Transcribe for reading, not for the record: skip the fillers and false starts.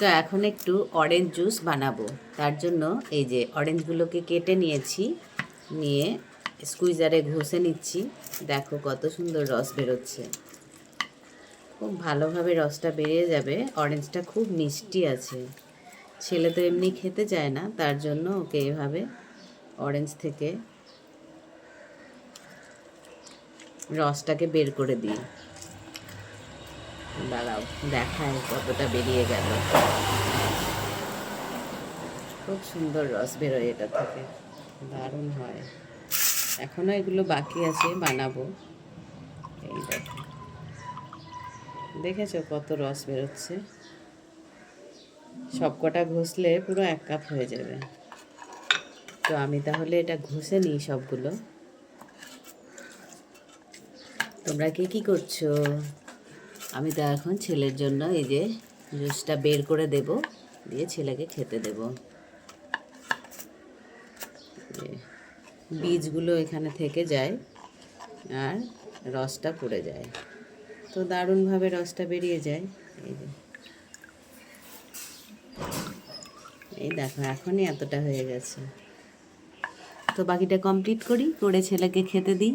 তো এখন একটু অরেঞ্জ জুস বানাবো। তার জন্য এই যে অরেঞ্জগুলোকে কেটে নিয়েছি, নিয়ে স্কুইজারে ঘষে নিচ্ছি। দেখো কত সুন্দর রস বেরোচ্ছে, খুব ভালোভাবে রসটা বেরিয়ে যাবে। অরেঞ্জটা খুব মিষ্টি আছে, ছেলে তো এমনি খেতে চায় না, তার জন্য ওকে এভাবে অরেঞ্জ থেকে রসটাকে বের করে দিই। দাঁড়াও দেখায় কতটা বেরিয়ে গেল, খুব সুন্দর রস বেরোয় এটা থেকে, দারুণ হয়। এখনও এগুলো বাকি আছে বানাবো। এই দেখো, দেখেছো কত রস বেরোচ্ছে। সব কটা ঘষলে পুরো 1 কাপ হয়ে যাবে। তো আমি তাহলে এটা ঘষে নিই সবগুলো। তোমরা কে কী করছো? আমি তো এখন ছেলের জন্য এই যে জুসটা বের করে দেব, দিয়ে ছেলেকে খেতে দেব। বীজগুলো এখানে থেকে যায় আর রসটা পড়ে যায়, তো দারুণভাবে রসটা বেরিয়ে যায়। এই যে এই দেখো এখনই এতটা হয়ে গেছে। তো বাকিটা কমপ্লিট করি, করে ছেলেকে খেতে দিই।